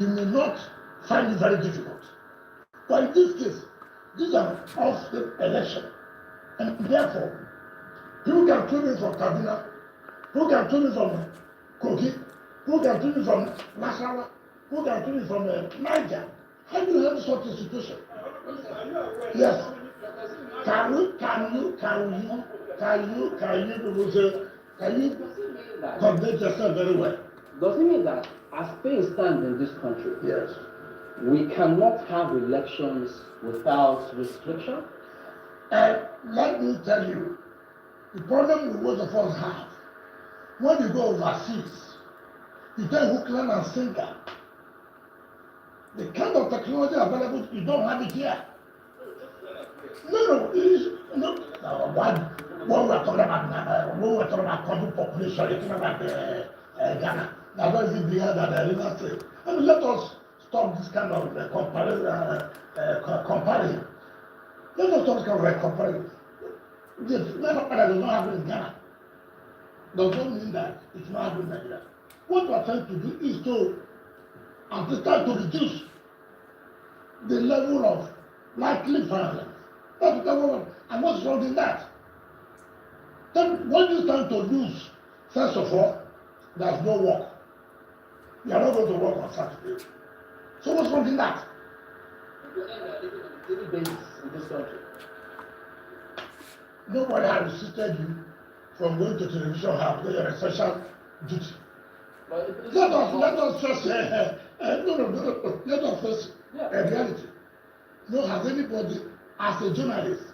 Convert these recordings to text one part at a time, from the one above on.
you may not find it very difficult. But in this case, this is an off-state election. And therefore, people can tune in from Kaduna, who can tune in from Kogi, who can tune in from Nasarawa, who can tune in from Niger. How do you have such a situation? Yes. Can you conduct yourself very well? Does it mean that as things stand in this country, yes, we cannot have elections without restriction? And let me tell you, the problem most of us have, when you go overseas, you get hookland and sinker. The kind of technology available, you don't have it here. No, what we're talking about, when we're talking about country population, you're talking about Ghana. Now, what is it bigger than the River State? I mean, let us stop this kind of comparison. Let us stop this kind of comparison. The level that does not happen in Ghana does not mean that it's not happening in Nigeria. What we're trying to do is to try to reduce the level of likely violence. That's what and what's wrong in that? Then when you start to lose, first of all, there's no work. You are not going to work on Saturday. So what's wrong in that? Daily basis in this country. Nobody has restricted you from going to television house where you're a special duty. Let us first let us first reality. No, has anybody as a journalist?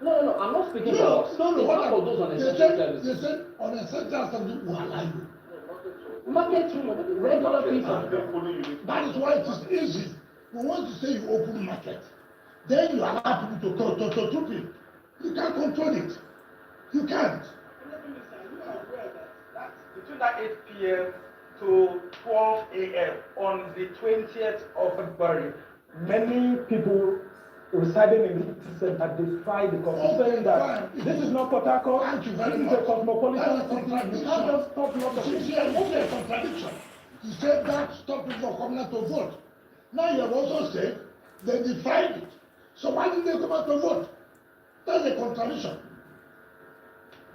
No, I'm not speaking about us. No, what about those on essential services? They said on essential services who are liable. Market regular people. That is why it is easy. But once you say you open market, then you allow people to troop in. You can't control it. You can't. Between that 8 p.m. to 12 a.m. on the 20th of February, many people residing in the center defied the court, saying that this is not Port Harcourt, this is a cosmopolitan city. You can't just stop lots of people. It's a contradiction. You said that stop people from coming out to vote. Now you have also said they defied it. So why did they come out to vote? That's a contradiction.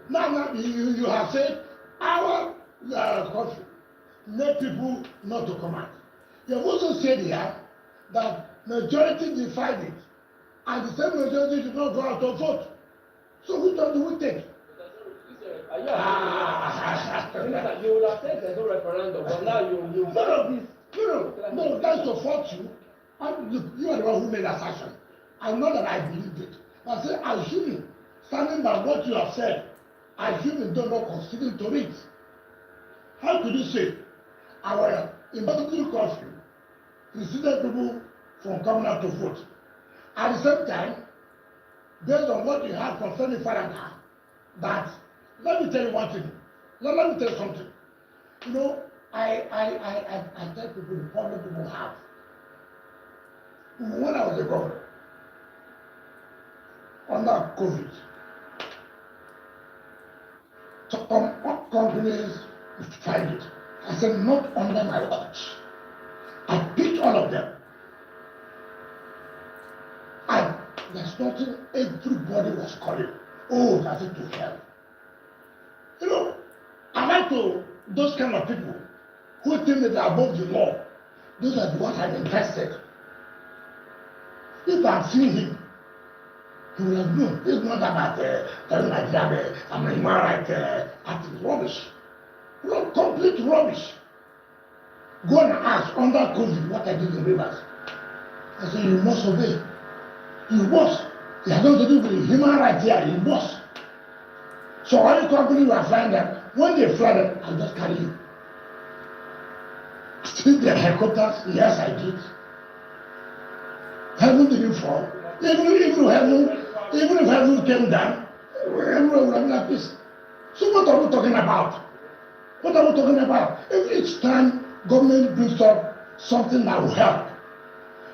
Now you have said our country made people not to come out. You have also said here that majority defied it, and the same majority did not go out to vote. So which one do we take? You would have said there's no referendum, but now you No, that's to fault you. You are the one who made that assertion. I know that I believed it. I say, assuming, standing by what you have said, assuming don't not considering to it. How could you say our inevitable curfew preceded people from coming out to vote? At the same time, based on what you have concerning Faragha, that let me tell you one thing. Let me tell you something. You know, I tell people the problem people have. When I was a governor, under COVID, some companies tried it. I said, not under my watch. I picked all of them. And there's nothing everybody was calling. Oh, that's it to hell. You know, I like to, those kind of people who think that they are above the law, those are the ones I'm interested. If I've seen him, he will have known. It's not about telling my job, I'm a human rights activist. Rubbish. No, complete rubbish. Go and ask under COVID what I did in Rivers. I said, you must obey. You must. You have nothing to do with human rights here. You must. So any company you are flying them, when they fly them, I'll just carry you. Still their headquarters, yes I did. Heaven didn't fall. Even if heaven came down, everyone would have been at peace. So what are we talking about? What are we talking about? If each time government brings up something that will help,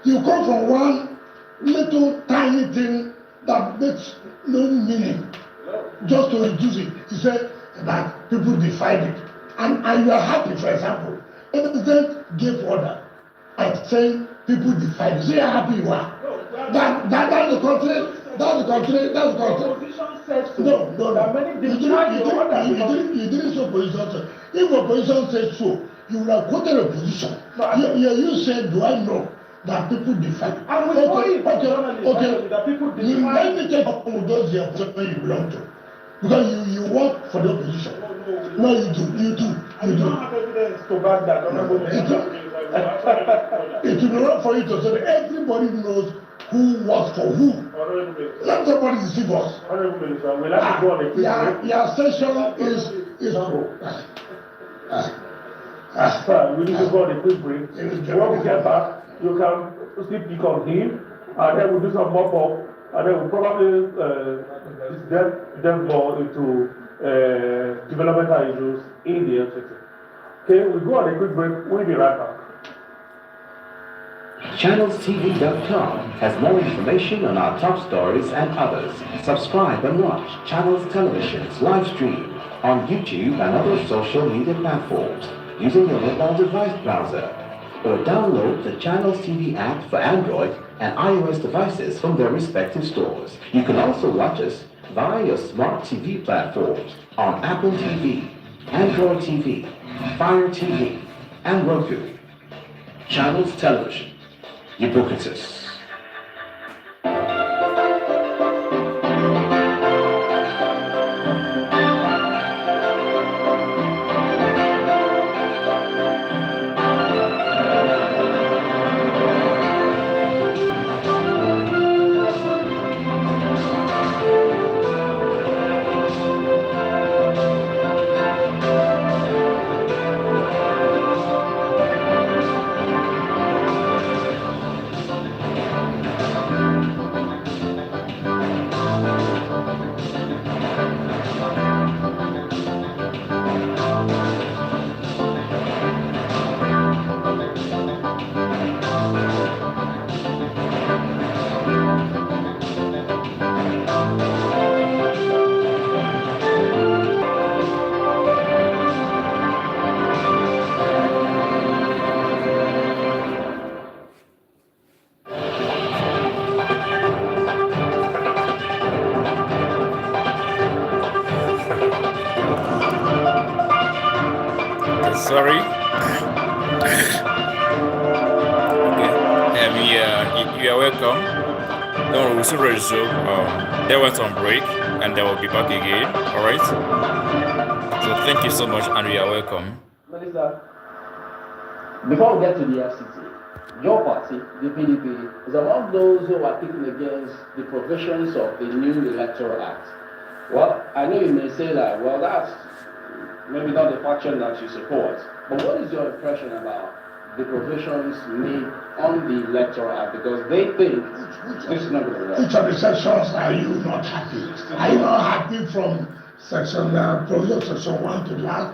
you come from one little tiny thing that makes no meaning just to reduce it. You say that people defied it. And you are happy, for example, if the president gave order, I are saying people divide. See how happy you are. That's the country. That's the country. That's the country. Opposition said so. No. That many divide your order. You didn't say opposition. If opposition said so, you would have quoted opposition. No, you said, do I know that people divide? And we okay. That people divide. You let me take up with those the opposition you belong to. Because you work for the opposition. No, you do. You don't have evidence to back that. It will be wrong for you to say that everybody knows who works for who. Let somebody deceive us. We'll have to go on a quick break. Your session is we need to go on a quick break. When we get back, you can still pick on him, and then we'll do some mop-up, and then we'll probably delve more into developmental issues in the FCT. Okay, we'll go on a quick break. We'll be right back. ChannelsTV.com has more information on our top stories and others. Subscribe and watch Channels Television's live stream on YouTube and other social media platforms using your mobile device browser, or download the Channels TV app for Android and iOS devices from their respective stores. You can also watch us via your smart TV platforms on Apple TV, Android TV, Fire TV, and Roku. Channels Television. Ubiquitous. Sorry. Okay. You are welcome. Don't worry, we'll soon resume. They went on break and they will be back again. All right. So thank you so much, and you are welcome. Minister, before we get to the FCT, your party, the PDP, is among those who are kicking against the provisions of the new Electoral Act. Well, I know you may say that, well, that's maybe not the faction that you support, but what is your impression about the provisions made on the Electoral Act? Because they think this is not going to work. Which of the sections are you not happy? Are you not happy from provision section 1 to the last?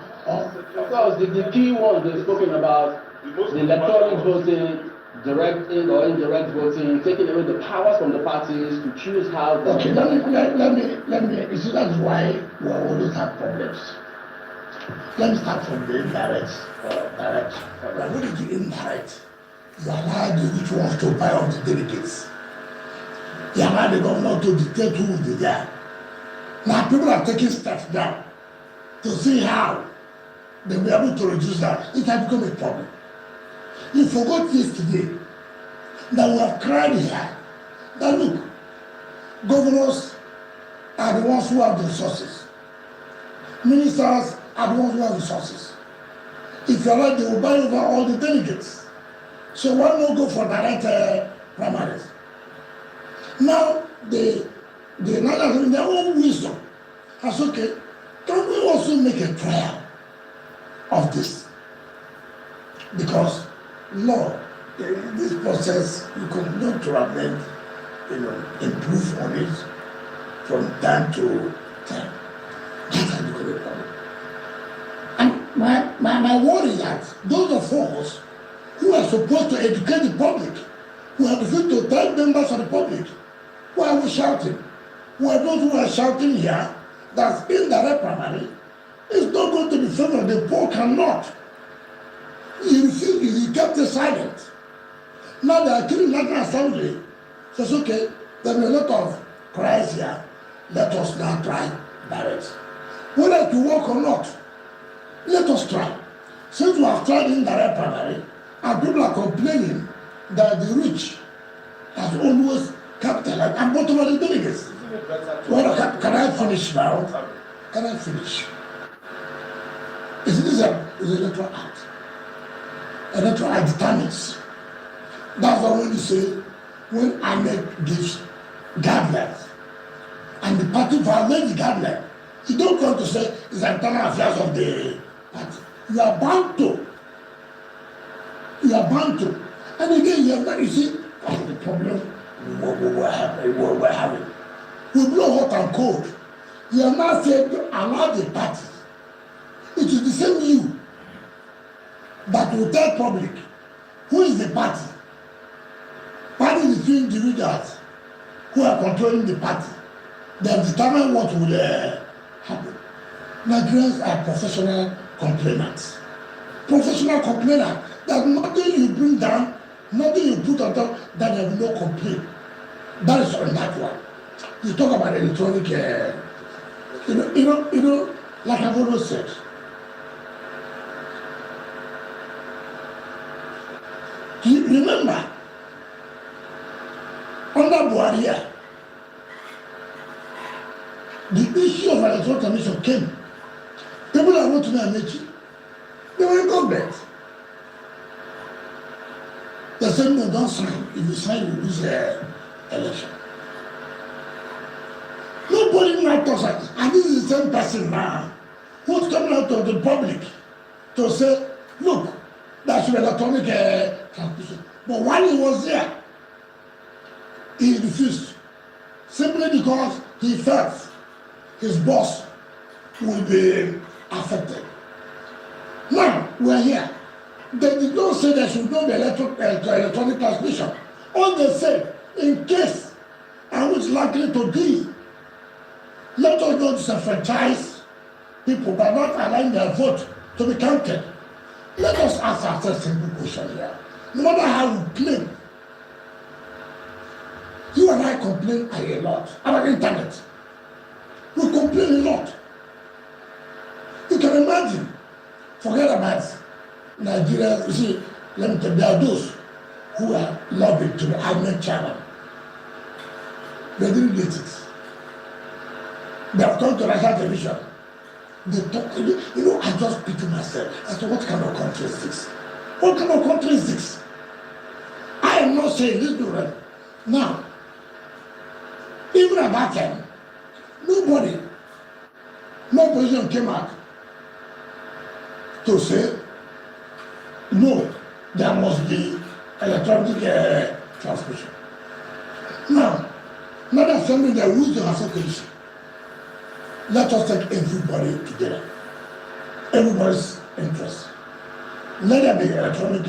Because the key ones they've spoken about, the electronic voting, direct in or indirect voting, taking away the powers from the parties to choose how they... Okay, let me, you see, that's why we always have problems. Let me start from the indirect. What is the indirect? You allow the which ones to buy up the delegates. You allow the governor to dictate who will be there. Now people are taking steps now to see how they will be able to reduce that. It has become a problem. You forgot yesterday that we have cried here that look, governors are the ones who have the resources. Ministers are the ones who have resources. If you like, they will buy over all the delegates. So why not go for direct primaries? Now, they now in their own wisdom has okay, can we also make a trial of this? Because law, in this process, you continue to amend, improve on it from time to time. That's how you get a problem. And my worry is that those of us who are supposed to educate the public, who are supposed to tell members of the public, why are we shouting? Who are those who are shouting here that indirect primary is not going to be favored, the poor cannot. You kept it silent. Now they are killing National Assembly. So it's okay. There will be a lot of cries here. Let us now try direct. Whether to work or not, let us try. Since we have tried indirect primary, and people are complaining that the rich has always capitalized, and what are the delegates? Well, can I finish now? Can I finish? Is this a electoral act? Electoral act determines. That's why when you say, when INEC gives guidelines, and the party violates the guideline, you don't come to say it's the internal affairs of the party. You are bound to. You are bound to. And again, you have that, you see, that's the problem we're having. We blow hot and cold. You are not saying to allow the party. It is the same you that will tell public who is the party. Party is few individuals who are controlling the party. They have determined what will happen. Nigerians are professional complainants. Professional complainant. There's nothing you bring down, nothing you put on top that there will no complaint. That is on that one. You talk about electronic, you know, like I've always said. You remember, under Buhari, the issue of electoral commission came. People that went to Mechi, they were in government. They said, no, don't sign. If you sign, you lose the election. Nobody now talks like this. And this is the same person now who's coming out of the public to say, look, that should be electronic transmission. But while he was there, he refused. Simply because he felt his boss will be affected. Now, we're here. They did not say there should not be electronic transmission. All they said, in case, and which likely to be, let us not disenfranchise people by not allowing their vote to be counted. Let us ask ourselves a simple question here. No matter how we claim, you and I complain a lot about the internet. We complain a lot. You can imagine, forget about Nigeria. You see, let me tell you, there are those who are lobbying to the INEC chairman. They didn't get it. They have come to national television. They talk, you know, I just pity myself as to what kind of country is this? What kind of country is this? I am not saying this during. Now, even at that time, nobody, no position came out to say, no, there must be electronic transmission. Now that something that rules the association, let us take everybody together, everybody's interest. Let there be electronic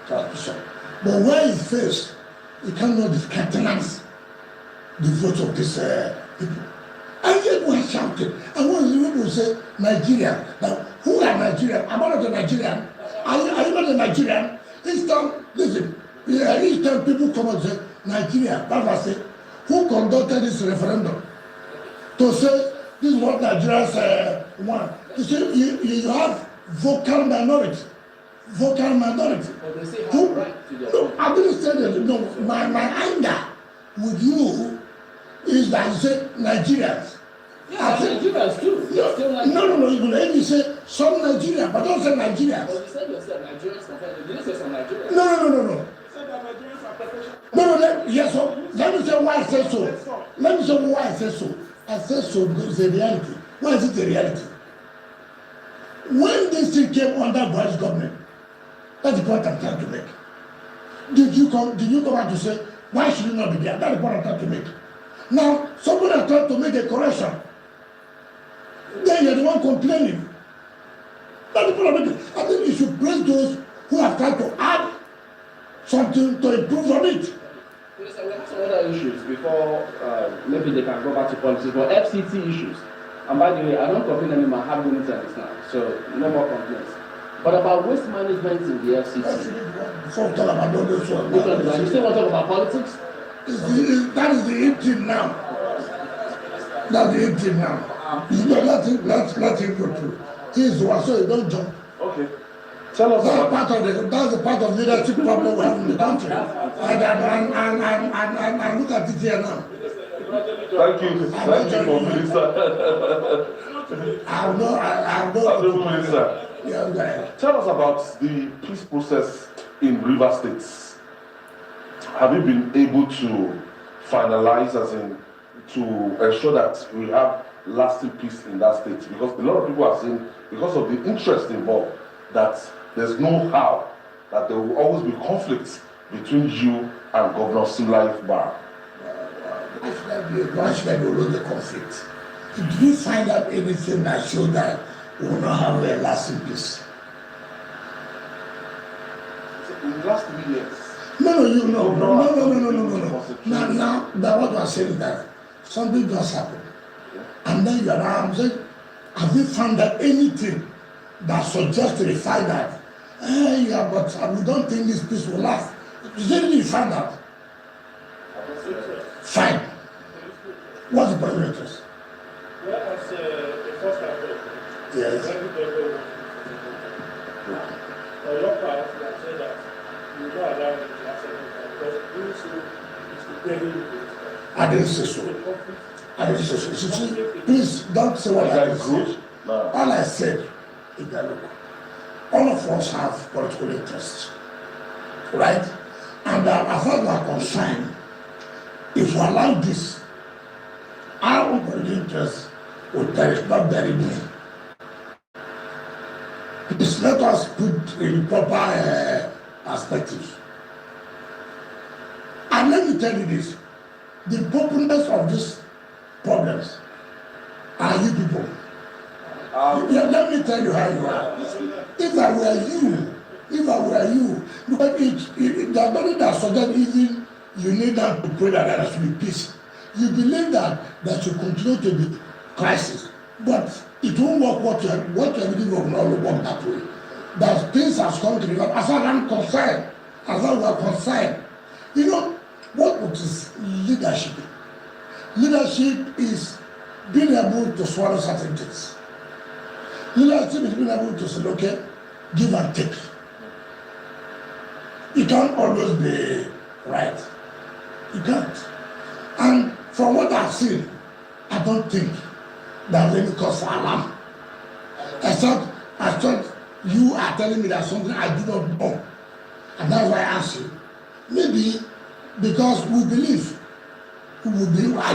transmission. But where it fails, you cannot discountenance the vote of these people. And yet we are shouting. And when the people say Nigerian, now who are Nigerian? I'm not a Nigerian. Are you not a Nigerian? Each time, listen, each time people come and say Nigeria, that's what I say, who conducted this referendum to say this is what Nigerians want? You see, you have vocal minority. Vocal minority. But they say Who, right to their no, I didn't say that. No, my anger with you is that you say Nigerians. Yeah, Nigerians too. No. You let me say some Nigerians, but don't say Nigerians. But you said yourself Nigerians compared. You didn't say some Nigerians. No. You said that Nigerians are professional. No, yes, so let me say why I say so. Let me say why I say so. I say so because it's a reality. Why is it a reality? When this thing came under Buhari's government, that's the point I'm trying to make. Did you come out to say, why should you not be there? That's the point I'm trying to make. Now, somebody is trying to make a correction. Then you're the one complaining. That's the point I'm making. I think you should praise those who have tried to add something to improve on it. We have some other issues before maybe they can go back to policy, but FCT issues. And by the way, I don't complain anymore. I have units and now, so no more complaints. But about waste management in the FCT. Before talk about all those ones. You still want to talk about politics? That is the 18 now. That's the 18 now. You know, let him go through. He is the one, so you don't jump. Okay. Tell us That's about part of leadership problem we have in the country. And look at it here now. Thank you, Minister. I know. Minister. Yeah, Tell us about the peace process in River State. Have you been able to finalize, as in to ensure that we have lasting peace in that state? Because a lot of people are saying, because of the interest involved, that there's no how, that there will always be conflicts between you and Governor Simlaif Bar. why should I be alone the conflict? Did you find out anything that showed that we will not have a lasting peace? In the last 3 years. No. Now, what you are saying is that something just happened. And then you are now saying, have you found out anything that suggests to the fact that, yeah, but we don't think this peace will last? You found out. Fine. What's the point of interest? Well, as the first time, Yes. your part has said that you will not allow it to last because doing so is preparing you. I didn't say so. See, please don't say what I didn't say. All I said is that look, all of us have political interests, right? And as far as we are concerned, if we allow this, our own political interests will perish, not very many. Please let us put in proper perspective. And let me tell you this, the populace of these problems are you people. Let me tell you how you are. If I were you, but there's nothing that suggests even you need that to pray that there should be peace. You believe that there should continue to be crisis, but it won't work. What you believe will not work that way. That things has come to the level. As far as I'm concerned, as far as we are concerned, you know what is leadership? Leadership is being able to swallow certain things. Leadership is being able to say, okay, give and take. You can't always be right. You can't. And from what I've seen, I don't think there's any cause for alarm. I thought you are telling me that something I do not know. And that's why I asked you. Maybe because I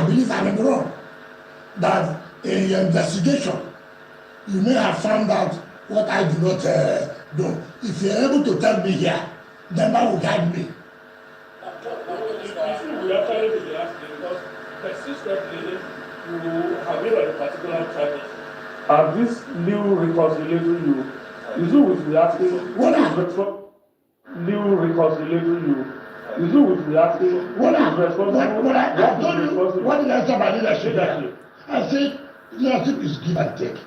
believe I'm in the wrong, that in your investigation, you may have found out what I do not do. If you're able to tell me here, then that will guide me. We actually be asking because persistently you have been on a particular target. And this new reconciliation is who will be asking what is new reconciliation is who will be asking what is responsible. What did I say about leadership? I said leadership is give and take.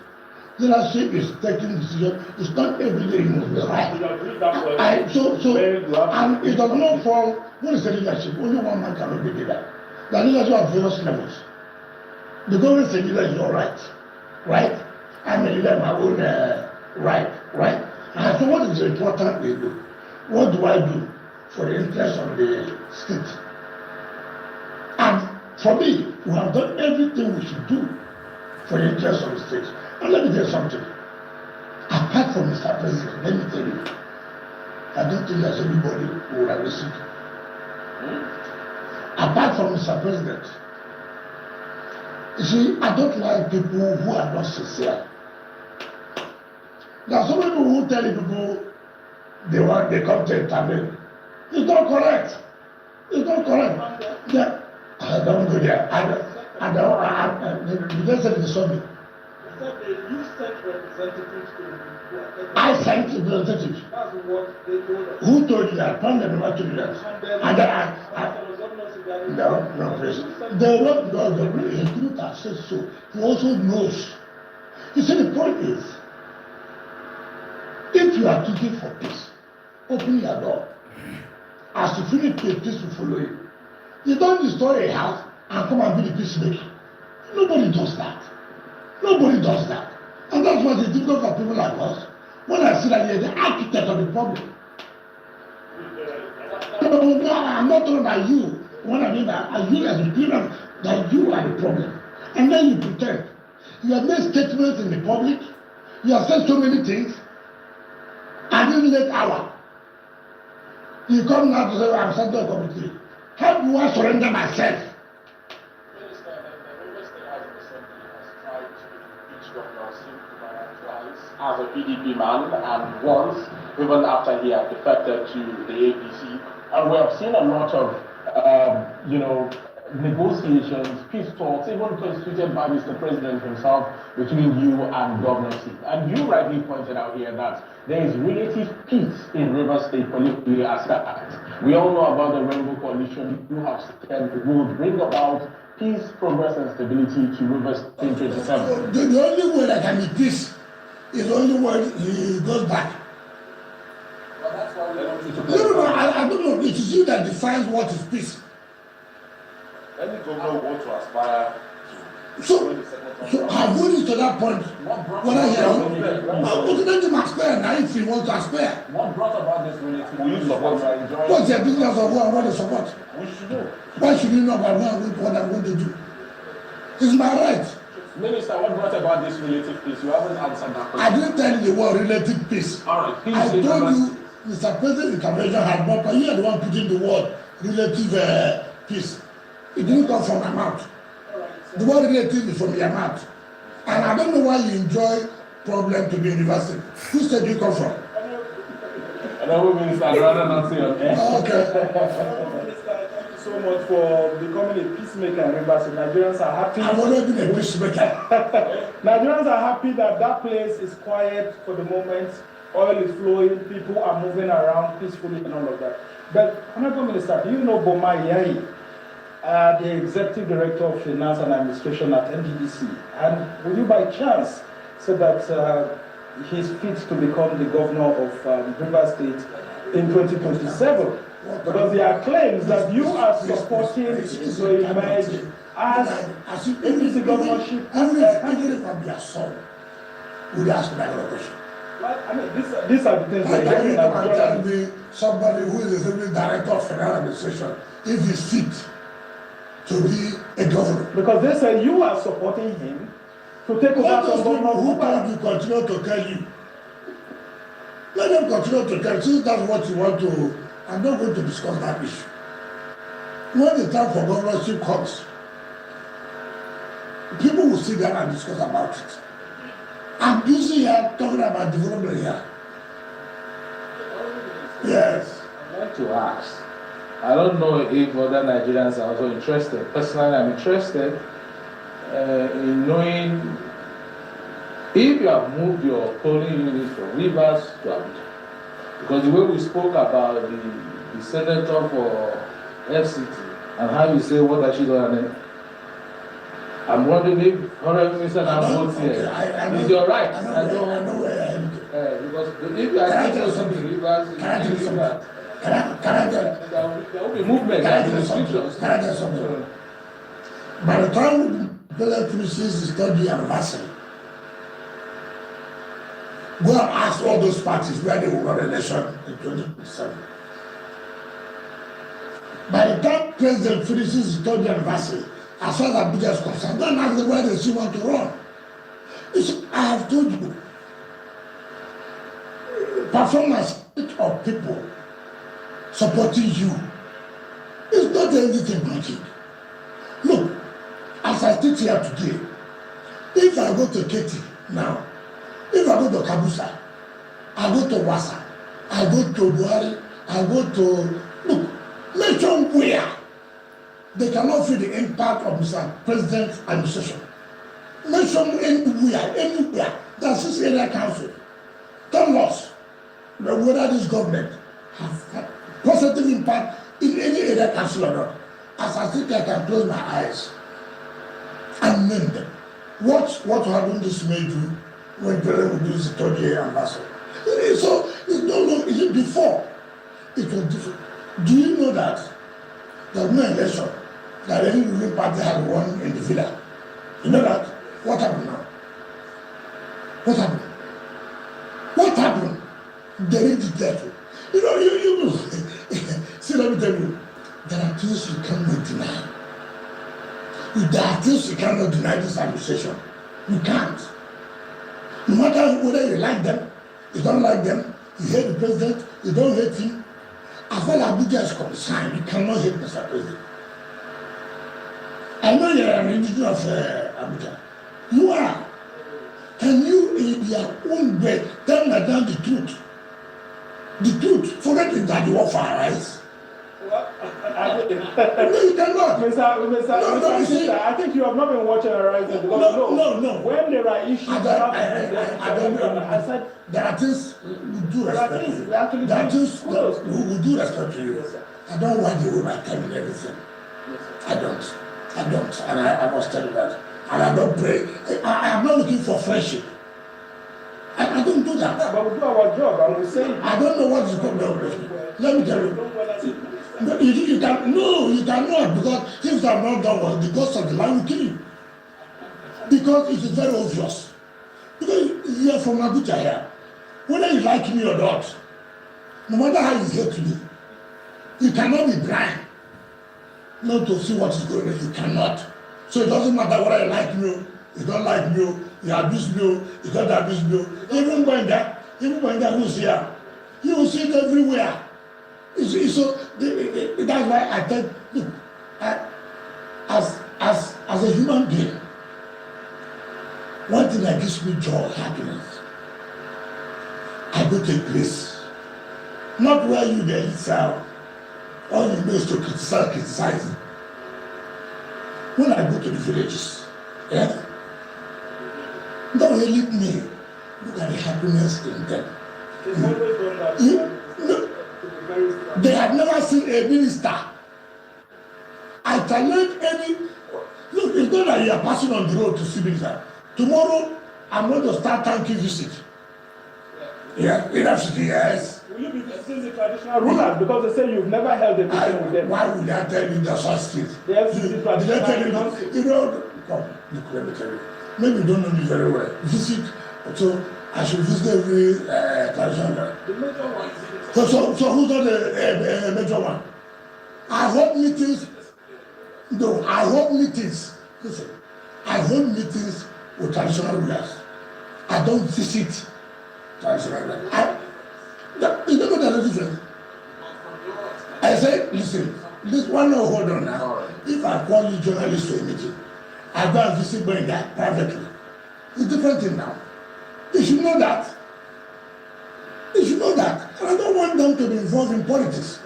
Leadership is taking decisions. It's not every day you must be right. And it does not fall. What is the leadership? Only one man cannot be leader. The leadership at various levels. The government is a leader is all right. Right? I'm a leader in my own right. And so what is important we do? What do I do for the interest of the state? And for me, we have done everything we should do for the interest of the state. And let me tell you something. Apart from Mr. President, let me tell you, I don't think there's anybody who would have listened. Apart from Mr. President, you see, I don't like people who are not sincere. There are some people who tell people they come to intervene. It's not correct. You don't go there. You just said the subject. You sent representatives to I sent representatives. That's what they told us. Who told you that? From the never told you that. No, please. The group that says so. He also knows. You see, the point is, if If you are looking for peace, open your door. As you finish the peace will follow you. You don't destroy a house and come and be the peacemaker. Nobody does that. Nobody does that. And that's why it's difficult for people like us. When I see that you're the architect of the problem. No, I'm not talking about you. What I mean that you as a criminal, that you are the problem. And then you pretend. You have made statements in the public. You have said so many things. And in late hour, you come now to say, I'm sent to a committee. How do I surrender myself? As a PDP man, and once, even after he had defected to the APC. And we have seen a lot of, negotiations, peace talks, even constituted by Mr. President himself between you and Governor C. And you rightly pointed out here that there is relative peace in Rivers State politically as that. We all know about the Rainbow Coalition. You have said will bring about peace, progress, and stability to Rivers State 27. The only way that can be peace is the only way he goes back. Well, that's why we want you to No, I don't know. It is you that defines what is peace. Any governor want to aspire So I've gone into that point. When I hear okay, let him aspire now if he wants to aspire. What brought about this relative Will you peace? support What you are enjoying? What's the business of who I want to support? we should know. Why should you know about what I'm going to do? It's my right. Minister, what brought about this relative peace? You haven't answered that question. I didn't tell you the word relative peace. All right, peace I is told you Mr. President intervention had more, but you are the one putting the word relative peace. It didn't come from my mouth. The word relative is from your mouth. And I don't know why you enjoy problem to be university. Who said you come from? I know, Minister, I'd rather not say on air. Okay. Minister, thank you so much for becoming a peacemaker in Rivers. Nigerians are happy. I've already been a peacemaker. Nigerians are happy that that place is quiet for the moment. Oil is flowing, people are moving around peacefully and all of that. But, Honorable Minister, do you know Boma Yai, the Executive Director of Finance and Administration at NDDC? And will you by chance say that he's fit to become the governor of Rivers State in 2027? Because there are claims that you are supporting to emerge as APC governorship. Even if I'm your son, would ask me that question. I mean, these are the things that Can you are come and tell me somebody who is the Executive Director of Finance Administration if he's fit to be a governor? Because they say you are supporting him to take Let over those from people who governor. told you continue to tell you. Let them continue to tell you. Since that's what you want to, I'm not going to discuss that issue. When the time for governorship comes, people will sit down and discuss about it. I'm busy here talking about development here. Yes. I'd like to ask, I don't know if other Nigerians are also interested. Personally, I'm interested in knowing if you have moved your polling unit from Rivers to Abuja. Because the way we spoke about the senator for FCT and how you say what I should do, I'm wondering if Honorable Minister now votes here. Is your right? I know where I am. Because if you are taking something Rivers, there will be movement, there will be restrictions. Can I tell you something? By the time the president finishes his 30th anniversary, go and ask all those parties where they will run an election in 2027. By the time president finishes his 30th anniversary, as far as Abuja is concerned, don't ask them where they still want to run. I have told you, performance of people supporting you is not anything magic. Look, as I sit here today, if I go to Keti now, if I go to Kabusa, I go to Wasa, I go to Buhari, I go to, look, mention where they cannot feel the impact of Mr. President's administration. Mention anywhere. That's this area council. Tell us whether this government has had positive impact in any area council or not. As I think I can close my eyes and name them. What happened this May do when President will do his 30th anniversary? So, before, it was different. Do you know that there was no election that any ruling party had won in the villa? You know that? What happened now? What happened? What happened? They didn't declare it. You see, let me tell you, there are things you cannot deny. There are things you cannot deny this administration. You can't. No matter whether you like them, you don't like them, you hate the president, you don't hate him. As far as Abuja is concerned, you cannot hate Mr. President. I know you are an individual of Abuja. You are. Can you, in your own way, tell Madam the truth? The truth. Forget it that you work for our eyes. No, you cannot. Mr. I think you have not been watching Horizon because no. When there are issues, I don't know. I said there are things we do respect you. There are things we do respect to you. I don't want you with my time and everything. I don't. And I must tell you that. And I don't pray. I am not looking for friendship. I don't do that. But we do our job and we say. I don't know what is going on. Let me tell you. You cannot, because things have not done well, the cost of the land will kill you. Because it is very obvious. Because you are from Abuja here. Whether you like me or not, no matter how you hate me, you cannot be blind not to see what is going on. You cannot. So it doesn't matter whether you like me, you don't like me, you abuse me, you don't abuse me. Even when that who's here, you will see it everywhere. So that's why I think, look, as a human being, one thing that gives me joy, happiness, I go to a place, not where you there itself, all you know is to criticize. When I go to the villages, don't leave me, look at the happiness in them. They have never seen a minister. I challenge any. Look, it's not that you are passing on the road to see minister. Tomorrow, I'm going to start thanking visit. Yeah, in FCT, yes. Will you be visiting the traditional rulers because they say you've never held a meeting with them? Why would I tell you the such things? The FCT traditional. Come, look, let me tell you. Maybe you don't know me very well. Visit, so I should visit every traditional. The major one is So who's not the major one? I hold meetings. No, I hold meetings. Listen, I hold meetings with traditional rulers. I don't visit traditional rulers. You don't know the difference. I say, listen, this one no hold on now. If I call you journalist to a meeting, I go and visit Benga privately. It's different thing now. You should know that. You should know that. And I don't want them to be involved in politics.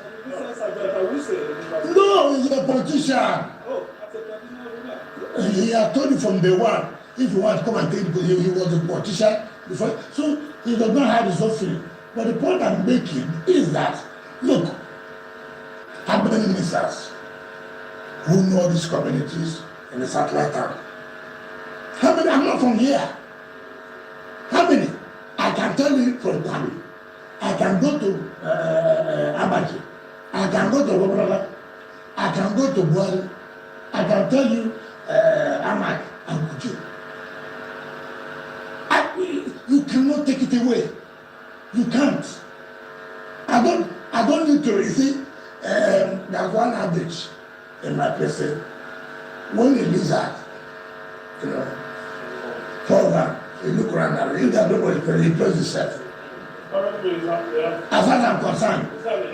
No, he's a politician. Oh, that's a traditional ruler. He had told you from day one, if you want to come and take it, he was a politician before. So he does not have his own feeling. But the point I'm making is that, look, how many ministers who know these communities in the satellite town? How many? I'm not from here. How many? I can tell you from Kwame. I can go to Abuja. I can go to Wobrala. I can go to Buhari. I can tell you Amak and Kuji. You cannot take it away. You can't. I don't need to. You see, there's one adage in my place. When a lizard, fall down, you look around and if that nobody can replace itself. As far as I'm concerned,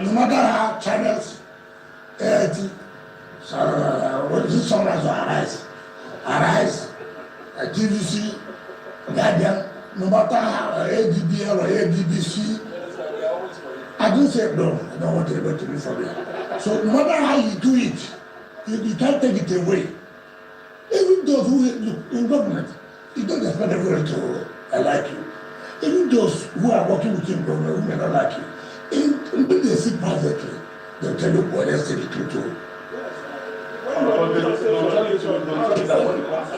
no matter how channels, what is it, Sunrise or Arise, TVC, Guardian, no matter how ADBL or ADBC, I don't say no, I don't want anybody to be from here. So no matter how you do it, you can't take it away. Even those who look in government, you don't expect everyone to like you. Even those who are working with you in government who may not like you, when they see privately, they'll tell you what they say the truth to. When it comes to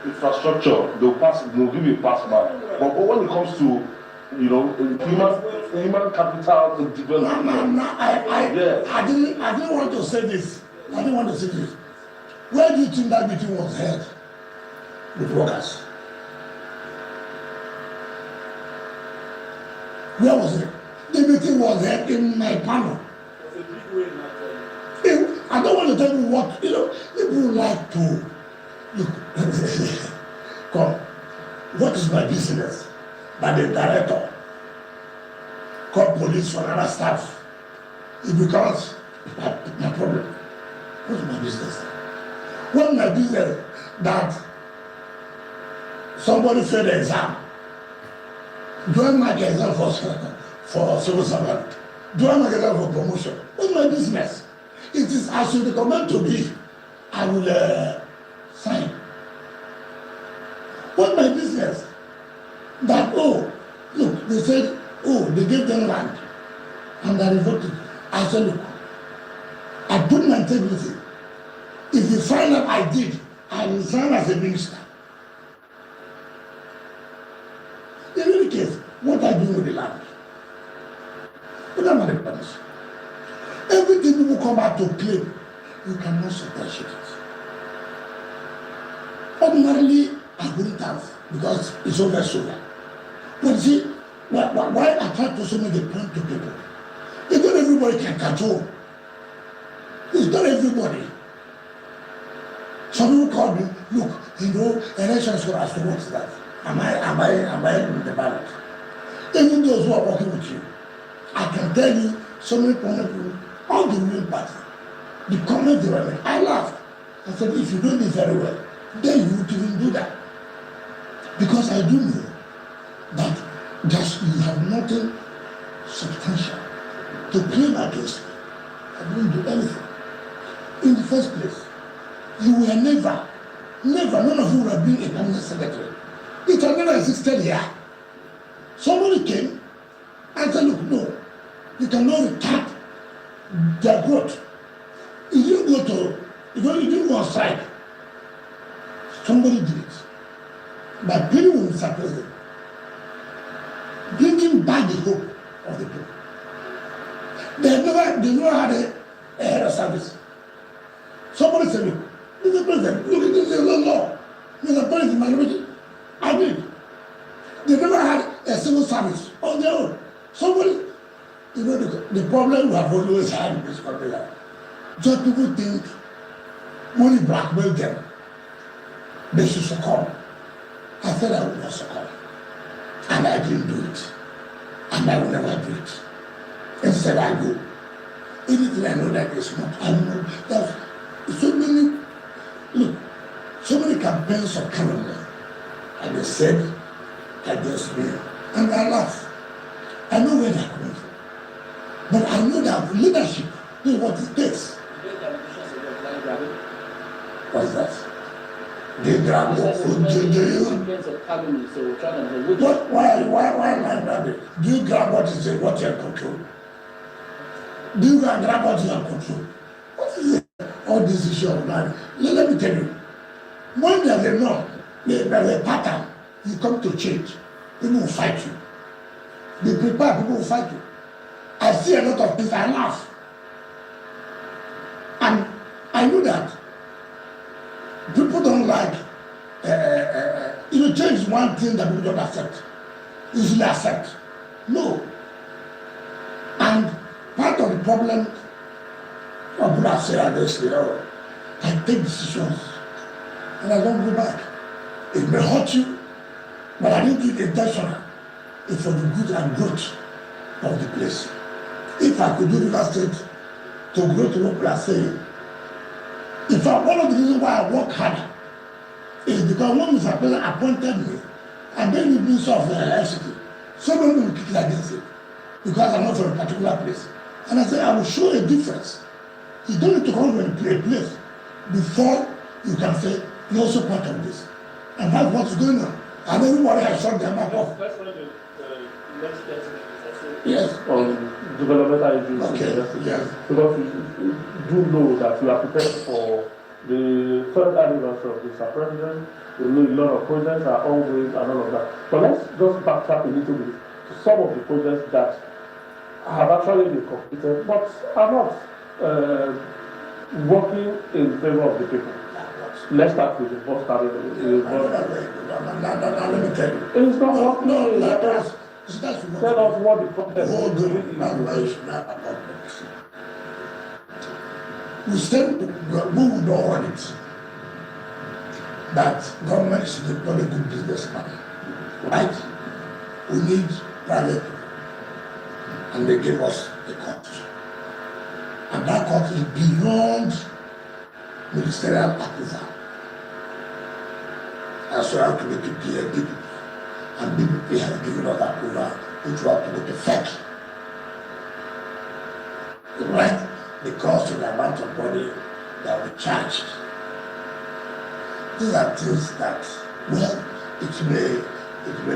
infrastructure, they'll give you a pass back. But when it comes to human capital development. I didn't want to say this. I didn't want to say this. Where do you think that meeting was held with workers? Where was it? The meeting was held in my panel. I don't want to tell you what, people like to look. Come, what is my business? But the director called police for another staff. It becomes my problem. What's my business? What's my business that somebody failed the exam? Do I make an exam for civil servant? Do I make an exam for promotion? What's my business? It is as you recommend to me, I will sign. What's my business? That, look, they said, they gave them land, and I revoked it. I said, look, I put my integrity. If you find out I did, I resign as a minister. In any case, what are you doing with the land? What am I going to punish? Everything people come out to claim, you cannot substantiate it. Ordinarily, I wouldn't have, because it's over. But you see, why I try to make the point to people? It's not everybody can control. It's not everybody. Some people call me, look, elections for us to watch that. Am I in the ballot? Even those who are working with you, I can tell you, so many people, all the ruling party, the comment they were making, I laughed. I said, if you do this very well, then you would even do that. Because I do know that you have nothing substantial to claim against me. I didn't do anything. In the first place, you were never, none of you would have been a permanent secretary. It had never existed here. Somebody came and said, look, no, you cannot retard their growth. You didn't go on strike. Somebody did it. By pleading with Mr. President, bringing back the hope of the people. They never had a head of service. Somebody said, look, Mr. President, look at this law. Mr. President, minority. I did. They never had a civil service on their own. Somebody, the problem we have always had in this country, just people think money blackmail them. They should succumb. I said I would not succumb. And I didn't do it. And I will never do it. Instead, I go. Anything I know that is not, I know that so many campaigns are coming there. And they said against me. And I laugh. I know where they're coming from. But I know that leadership is what it takes. What's that? They grab what? Why am I grabbing? Do you grab what is it, what you are control? Do you grab what you are control? What is it? All this issue of land. Let me tell you. When there's a norm, there's a pattern, you come to change. People will fight you. They prepare, people will fight you. I see a lot of things, I laugh. And I know that people don't like, change is one thing that people don't accept. Usually accept. No. And part of the problem, I would have said this, I take decisions and I don't go back. It may hurt you, but I didn't do it intentional. It's for the good and growth of the place. If I could do River State to grow to what people are saying, in fact, one of the reasons why I work harder is because when Mr. President appointed me, and then the Minister of FCT, so many people kick against it because I'm not from a particular place. And I said, I will show a difference. You don't need to come from a place before you can say, you're also part of this. And that's what's going on. And everybody has shut their mouth off. That's one of the next steps. Yes. Developmental issues. Okay. Yes. Because you do know that we are prepared for the third anniversary of Mr. President. We know a lot of projects are ongoing and all of that. But let's just backtrack a little bit. some of the projects that have actually been completed, but are not working in favor of the people. Let's start with the first Now, let me tell you. It's not working. No, Let that's us tell us what the problem hold really on. is. We said we would not want it. That government is not a good businessman, right? We need private, and they gave us a court, and that court is beyond ministerial approval. And so I have to make it clear, and DPP has given us approval, which we have to make effect. Right? The cost of the amount of money that we charged. These are things that, well, it may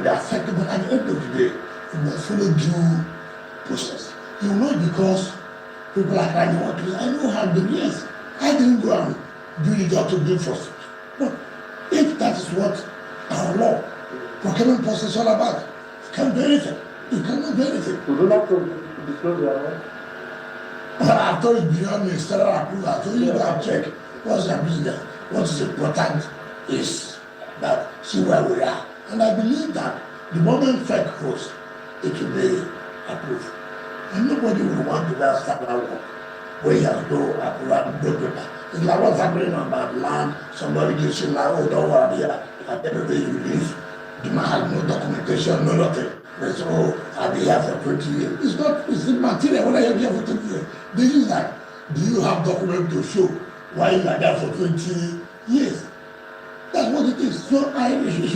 be affected, but at the end of the day, you must follow due process. You know, because people are trying to work. I know how to do. Yes, I didn't go and do the job to do first. But if that is what our law, procurement process is all about, you can't do anything. You cannot do anything. We do not disclose their own. I told you beyond ministerial approval, so you go and check what's the business. What is important is that see where we are. And I believe that the moment FEC goes, it will be approved. And nobody will want to go start that work where you have no approval, no paper. It's like what's happening on that land. Somebody gives you like, oh, don't worry here. At the end of the day, you leave. You might have no documentation, no nothing. They say, oh, I'll be here for 20 years. It's not, it's immaterial when I am here for 20 years. They use that. Do you have document to show why you are there for 20 years? That's what it is. So it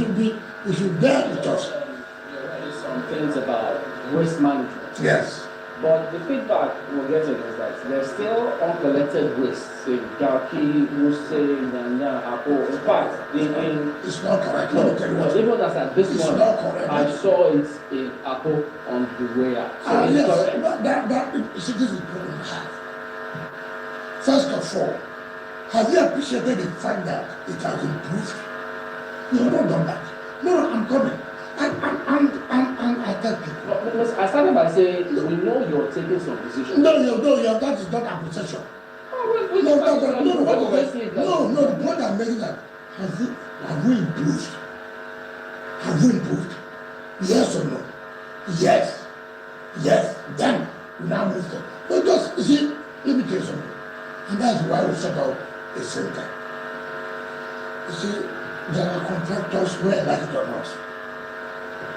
should bear with us. There's some things about waste management. Yes. But the feedback we're getting is that there's still uncollected waste, say Gaki, Muse, Nyanya, Apple. In fact, it's not correct. No, even as at this it's morning, not correct. I saw it in Apple on the way out. So it's Yes, correct. but this is the problem I have. First of all, have you appreciated the fact that it has improved? You have not done that. No, I'm coming. And I tell people. I started by saying, we know you're taking some decisions. No, that is not accusation. No, the point I'm making that have we improved? Have we improved? Yes or no? Yes. Then we now move on. But just you see, let me tell you something. And that's why we set out a center. You see, there are contractors where like it or not.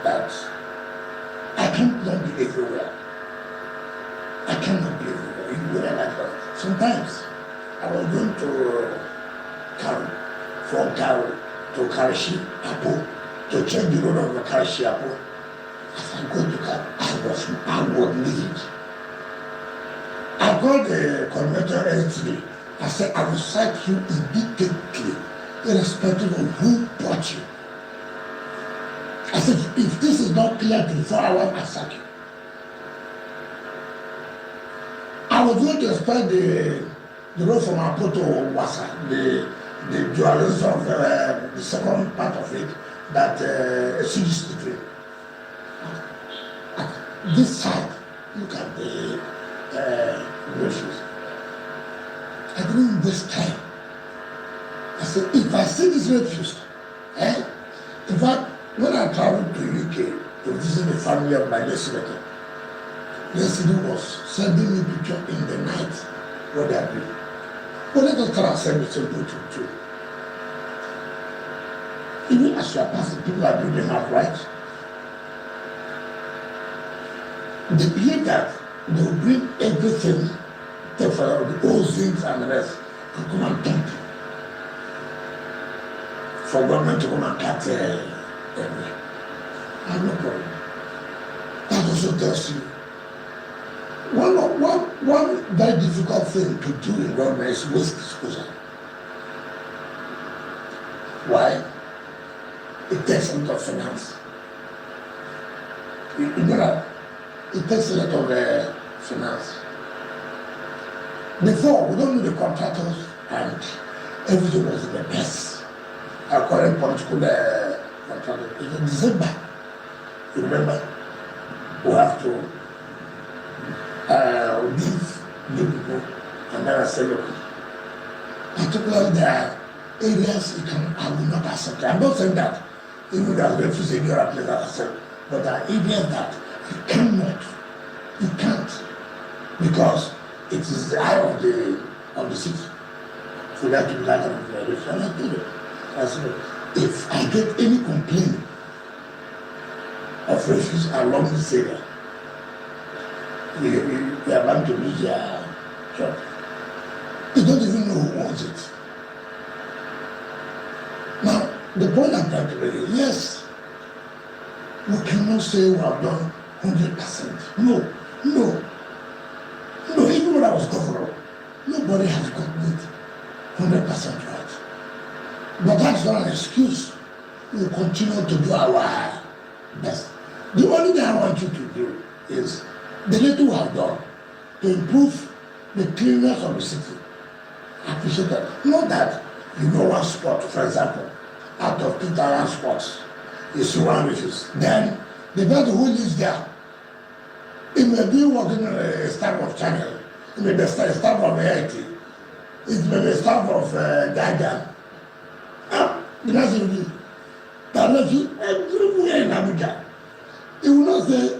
That I cannot be everywhere. I cannot be everywhere. You know like that. Sometimes I was going to Karo, from Karo to Karashi, Apo, to check the road of the Karashi, Apo. As I go to Karo, I was needed. I called the coordinator LTD. I said, I will cite you immediately, irrespective of who brought you. I said, if this is not clear to 4 hours, I sack you. I was going to expect the road from Apo to Wasa, the dualism of the second part of it, that sees the train. This side, look at the refuse. I didn't waste time. I said, if I see this refuse, in fact, when I traveled to UK to visit the family of my late senator was sending me picture in the night what they are doing. But let us try and send it to too. Even as you are passing, people are doing them right. They believe that they will bring everything, take for the old things and the rest, and come and dump it. For government to come and cut everywhere. I have no problem. That also tells you one very difficult thing to do in government is waste disposal. Why? It takes a lot of finance. You know that it takes a lot of finance. Before, we don't know the contractors and everything was in the best. According to political contractor, in December, you remember, we have to give people, and then I say, look, particularly there are areas I will not accept. I'm not saying that even there's refugees in Europe, place that accept, but there are areas that you can't, because it is the eye of the city. So that to be that kind of violation. And I told them, I said, if I get any complaint of refugees along this area, we are bound to lose their job. They don't even know who owns it. Now, the point I'm trying to make is, yes, we cannot say we have done 100%. No. Even when I was governor, nobody has gotten it 100% right. But that's not an excuse. We'll continue to do our best. The only thing I want you to do is the little we have done to improve the cleanness of the city. I appreciate that. Not that you know one spot, for example, out of 2,000 spots, you see one refuse. Then the person who lives there, it may be working on a staff of Channel, it may be a staff of AIT, it may be a staff of Gaga. Because it will be that refuse everywhere in Abuja. It will not say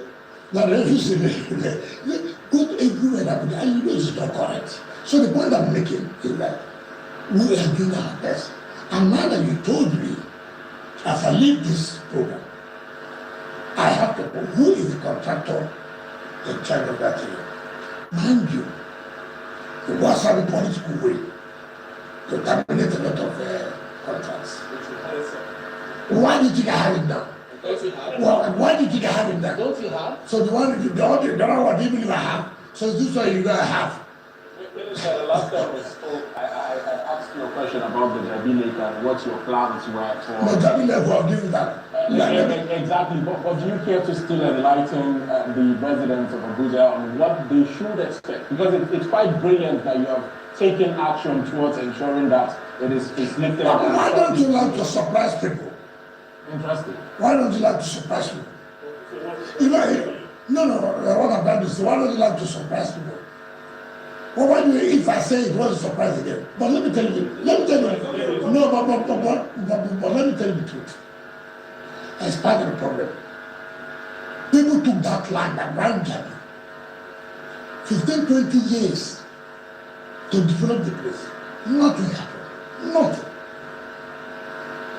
that refuse go everywhere in Abuja, and you know it's not correct. So the point I'm making is that we are doing our best. And now that you told me, as I leave this program, I have to know who is the contractor in charge of that area. Mind you, it was a political way to terminate a lot of contracts. Why did you think I had it done? Well, why did you think I had it done? Don't you have? So the one even if I have, so this one you're gonna have. Minister, the last time we spoke, I asked you a question about the Derby Lake and what your plans were for. No, Derby Lake will give that. Exactly, but do you care to still enlighten the residents of Abuja on what they should expect? Because it's quite brilliant that you have taken action towards ensuring that it is lifted. Why don't you like to surprise people? Interesting. Why don't you like to surprise people? What I'm trying to say, why don't you like to surprise people? Well, why do you, if I say it was a surprise again? But let me tell you, but let me tell you the truth. As part of the problem, people took that land around Japan 15, 20 years to develop the place. Nothing happened. Nothing.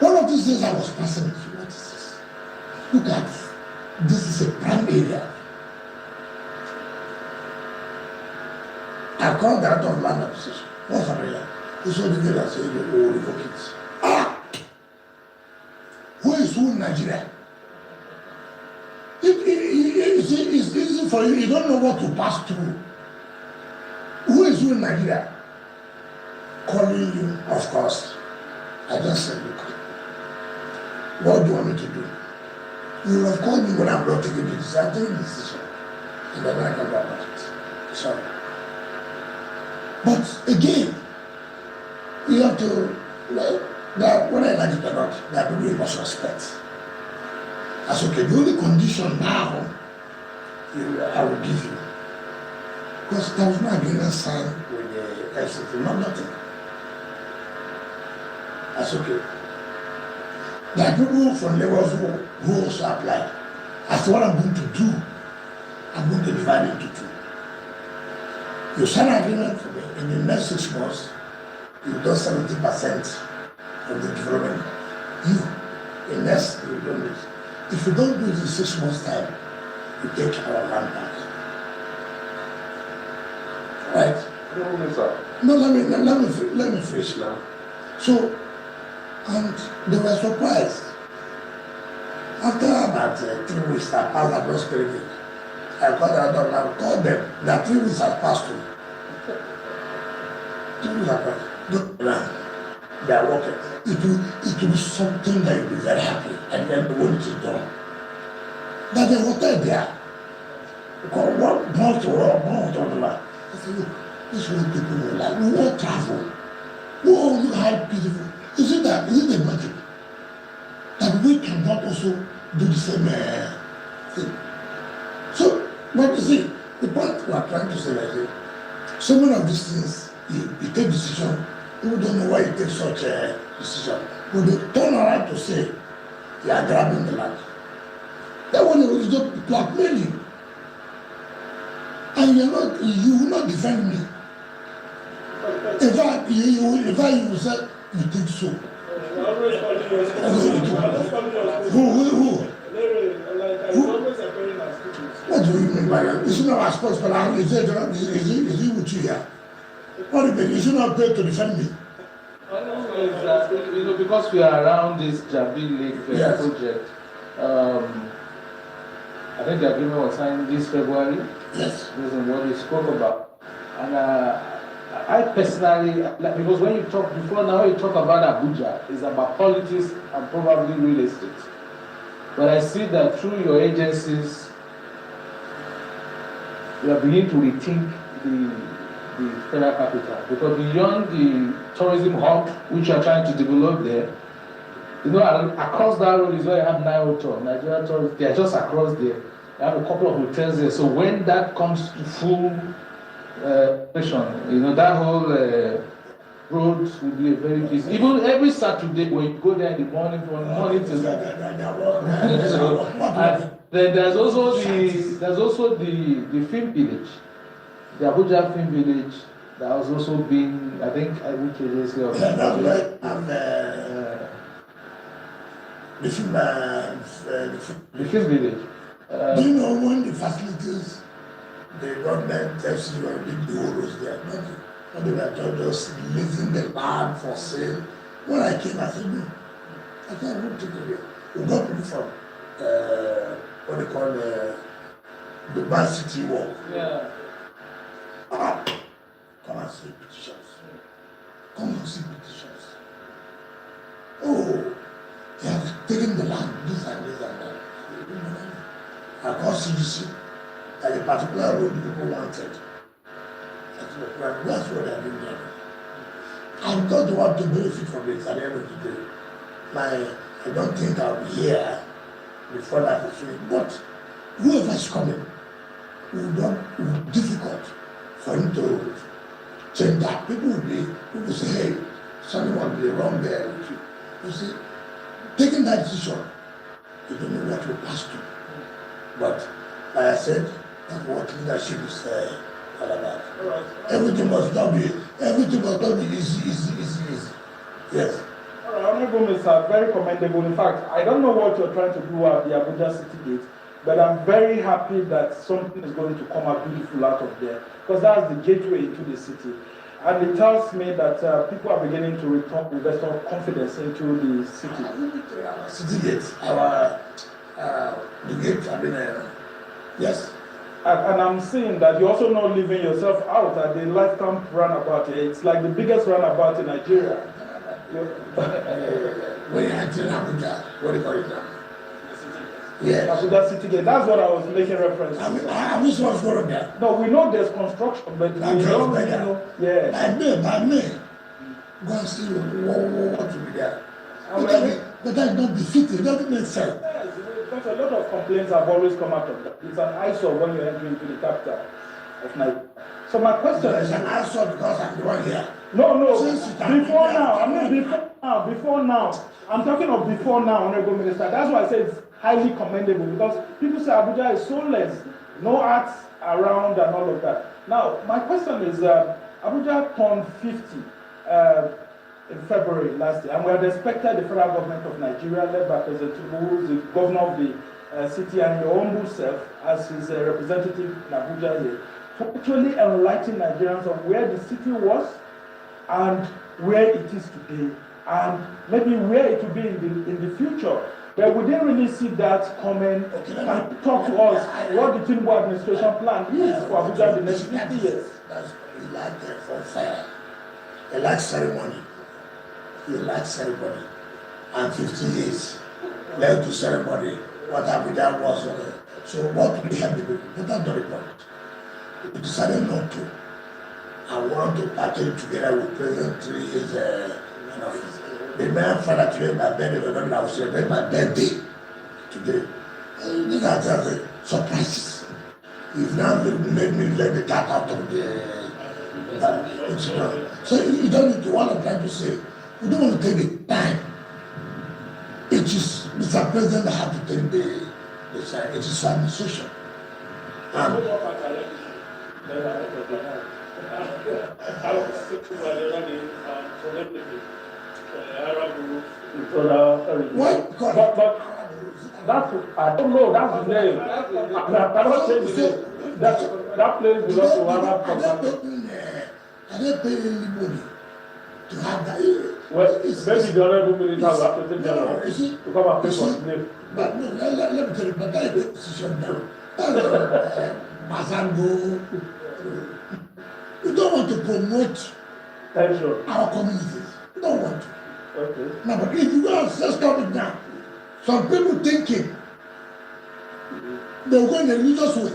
One of these days I was passing it. What is this? Look at this is a prime area. I called that of land acquisition. What's up here? He saw the girl and said, "Oh, revoke it." Who is who in Nigeria? It's easy for you. You don't know what to pass through. Who is who in Nigeria? Calling you, of course. I just said, look, what do you want me to do? You will have called me when I'm not taking the decision. I'm taking the decision. And then I come back about it. Sorry. But again, you have to, that when I like it or not, that people you must respect. That's okay. The only condition now I will give you, because there was no agreement signed with the FCT, nothing. That's okay. There are people from Lagos who also apply. As to what I'm going to do, I'm going to divide it into two. You sign an agreement for me. In the next 6 months, you do 70% of the development. In next, you don't do it. If you don't do it in 6 months' time, you take our land back. Right? No, let me finish now. So, and they were surprised. After about 3 weeks, I passed that prosperity. I called them that 3 weeks had passed through. 3 weeks had passed. They are working. It will be something that you'll be very happy, and then when it is done. That the hotel there, because one month or one to another, I said, look, this is what people will like. We all travel. Oh, look how beautiful. Is it a magic? That we cannot also do the same thing. But you see, the point we are trying to say is that so many of these things, you take decision, people don't know why you take such a decision. But they turn around to say, you are grabbing the land. That one is just blackmailing. And you will not defend me. In fact, you will say, you think so. Who? What do you mean by that? You should not ask us for that. Is he with you here? What do you mean? You should not pay to defend me. Because we are around this Jabi Lake project, I think the agreement was signed this February. Yes. Based on what we spoke about. And I personally, because when you talk before now, you talk about Abuja, it's about politics and probably real estate. But I see that through your agencies, you are beginning to rethink the federal capital. Because beyond the tourism hub, which you are trying to develop there, you know, across that road is where you have Nile Hotel, Nigeria tourists, they are just across there. You have a couple of hotels there. So when that comes to full operation, you know, that whole road will be a very busy. Even every Saturday when you go there in the morning, from morning till night. And then there's also the film village, the Abuja film village that has also been, I think, which agency of the film village. Do you know when the facilities, the government FCT were big the whole roads there? Not they were just leasing the land for sale. When I came, I said, no, I can't take it away. We got people from what they call the Man City Walk. Yeah. Come and see petitions. Come and see petitions. Oh, they have taken the land, this and this and that. Across CGC, at a particular road people wanted. That's what I've been doing. I don't want to benefit from it at the end of the day. I don't think I'll be here before that is finished. But whoever is coming will be difficult for him to change that. People say, hey, something will be wrong there with you. You see, taking that decision, you don't know what will pass to. But like I said, that's what leadership is all about. Right. Everything must not be easy. Yes. All right, Honorable Minister, very commendable. In fact, I don't know what you're trying to do at the Abuja City Gate, but I'm very happy that something is going to come out beautiful out of there, because that's the gateway into the city. And it tells me that people are beginning to return investor confidence into the city. City Gate, the gate, yes. And I'm seeing that you're also not leaving yourself out at the lifetime runabout. It's like the biggest runabout in Nigeria. When you enter Abuja, what do you call it now? Yes. Abuja City Gate. That's what I was making reference to. I'm just one for there. No, we know there's construction, but we don't really know. Yeah. By me. Go and see what to be there. But that's not the city. It doesn't make sense. Yes, because a lot of complaints have always come out of that. It's an eyesore when you enter into the capital of Nigeria. So my question is... It's an eyesore because I'm the one here. No. Before now. I mean, before now. I'm talking of before now, Honorable Minister. That's why I say it's highly commendable, because people say Abuja is soulless, no arts around and all of that. Now, my question is, Abuja turned 50 in February last year, and we had expected the federal government of Nigeria, led by President Tinubu, who is the governor of the city, and your humble self as his representative in Abuja here, to actually enlighten Nigerians on where the city was and where it is today, and maybe where it will be in the future. But we didn't really see that coming. And talk to us what the Tinubu administration plan is for Abuja the next 50 years. That's like for fire. They like ceremony. You like ceremony. And 50 years led to ceremony. What Abuja was. So what we have to do? Put out the report. We decided not to. I want to partake together with President 3 years the man father today my birthday, but I was celebrating my birthday today. These are just surprises. You've now made me let the cat out of the it's not. So you don't need to, what I'm trying to say, we don't want to take the time. It is Mr. President that have to take the side. It is administration. I was thinking about the other day, celebrity, Arab group, What? But that's, I don't know, that's the name. I cannot change the name. That place belongs to Arab company. Are they paying anybody to have that? Well, maybe the honorable minister will have to take them No, to come and pay for the name. But no, let me tell you, but that is the decision now. Mazango. We don't want to promote our communities. We don't want to. Okay. No, but if you go and stop it now, some people thinking they'll go in a religious way.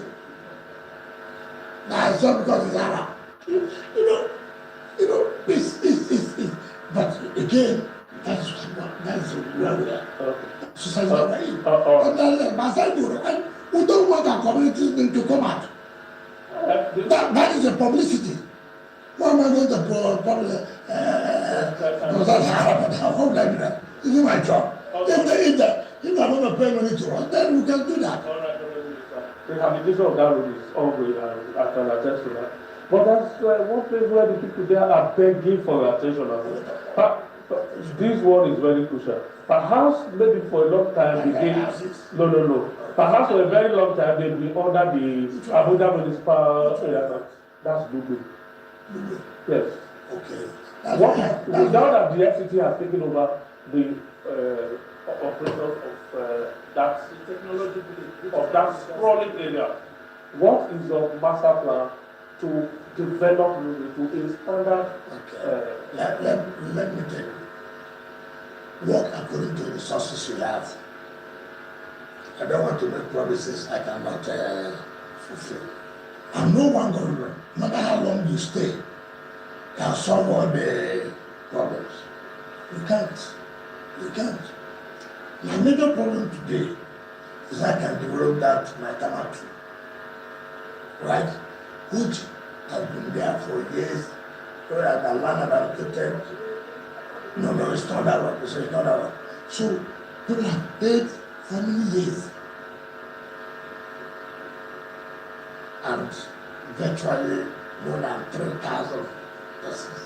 That's not because it's Arab. You know, it's. But again, that's where we are. Society and we don't want our communities to come out. That is a publicity. Why am I going to how can I do that? This is my job. If I'm going to pay money to us, then we can do that. The rehabilitation of that road is ongoing, and I can attest to that. But that's one place where the people there are begging for your attention. This one is very crucial. Perhaps maybe for a long time, no. Perhaps for a very long time, they'll be under the Abuja municipal area. That's good. Yes. Okay. Now that the FCT has taken over the operation of that sprawling area, what is your master plan to develop to a standard? Okay. Let me tell you. Work according to the resources you have. I don't want to make promises I cannot fulfill. I'm no one going to, no matter how long you stay, can solve all the problems. You can't. My major problem today is I can develop that my tamatu, right? Which has been there for years, where the land allocated. No, it's not that one. It's not that one. So people have paid for many years. And virtually more than 3,000 persons.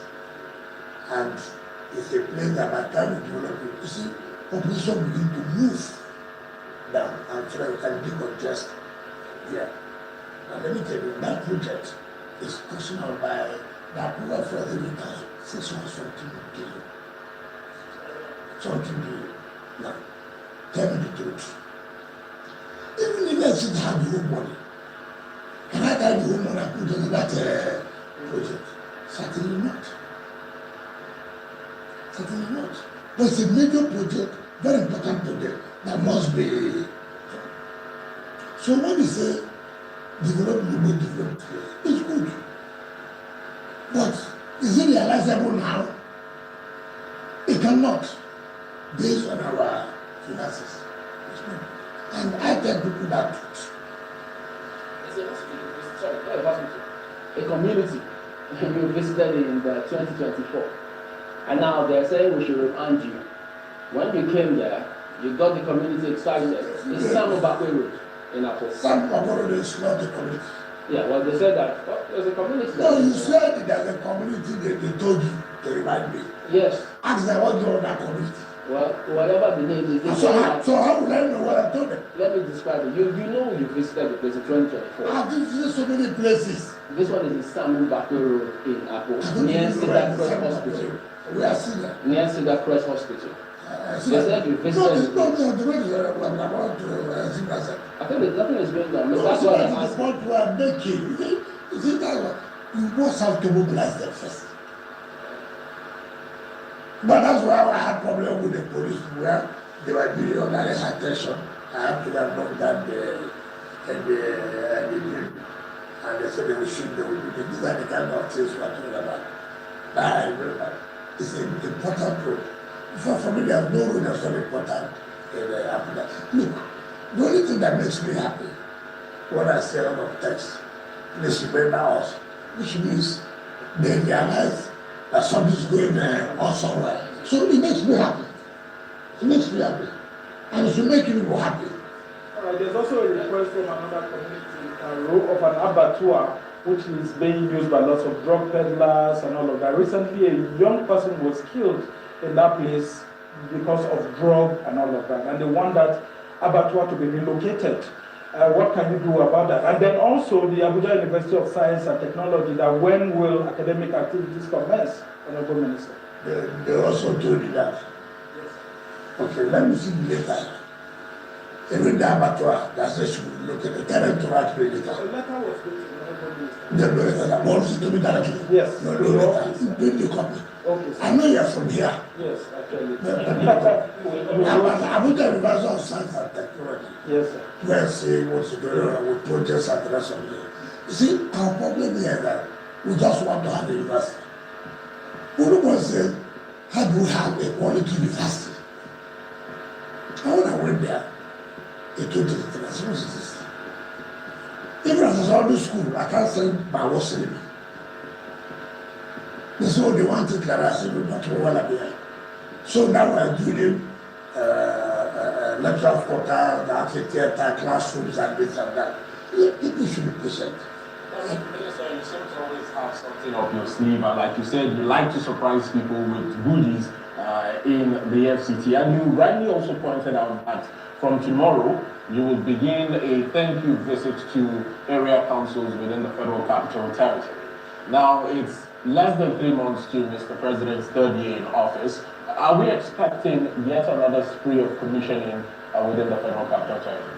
And it's a place that by the time you develop it, you see, population begin to move down and so you can decongest here. And let me tell you, that project is cautioned by the approval for the 6something billion. Something billion. Now, tell me the truth. Even if I should have your money, can I carry the woman and put on that project? Certainly not. Certainly not. But it's a major project, very important project that must be. So when we say develop, it's good. But is it realizable now? It cannot, based on our finances. And I tell people that truth. A community we visited in 2024, and now they're saying we should remind you. When you came there, you got the community excited. It's Samobakwe Road in Apple. Samobakwe Road is not the community. Yeah, well, they said that there's a community there. No, you said there's a community they told you to remind me. Yes. Ask them what you that community. Well, whatever the name is. So how would I know what I told them? Let me describe it. You know you visited the place in 2024. I've visited so many places. This one is in Samobakwe Road in Apple, near Cedar Crest Hospital. We are Cedar. Near Cedar Crest Hospital. They said you visited the road is about Cedar. I think nothing is going on. No, That's what I'm asking. The point we are making. You see that one? You must have to mobilize them first. But that's why I had problem with the police where they were doing under attention. I have to go and knock down the and they said they will shoot them. These are the kind of things we are talking about. I remember. It's an important road. For me, there's no road that's so important in Africa. Look, the only thing that makes me happy when I say a lot of text, please remember us, which means they realize that something's going on somewhere. So it makes me happy. It makes me happy. And it should make you happy. There's also a request from another community of an abattoir, which is being used by lots of drug peddlers and all of that. Recently, a young person was killed in that place because of drug and all of that. And they want that abattoir to be relocated. What can you do about that? And then also the Abuja University of Science and Technology, that when will academic activities commence, Honorable Minister? They also told you that. Yes. Okay, let me see later. Even the abattoir, that's the should look at the tenant to write later. The letter was written to the Honorable Minister. The letter wants to be directly. Yes. No letter. Bring the copy. Okay, sir. I know you're from here. Yes, actually. Abuja University of Science and Technology. Yes, sir. Where say what's going on with projects and the rest of it. You see, our problem here is that we just want to have a university. One of us said, how do we have a quality university? And when I went there, it told me that this is even as I was school, I can't say my worst enemy. They said, oh, they want it like I said, not well here. So now we are doing lecture quarters, the theater, classrooms, and this and that. People should be patient. Minister, you seem to always have something up your sleeve, and like you said, you like to surprise people with goodies in the FCT. And you rightly also pointed out that from tomorrow, you will begin a thank you visit to area councils within the Federal Capital Territory. Now, it's less than 3 months to Mr. President's third year in office. Are we expecting yet another spree of commissioning within the Federal Capital Territory?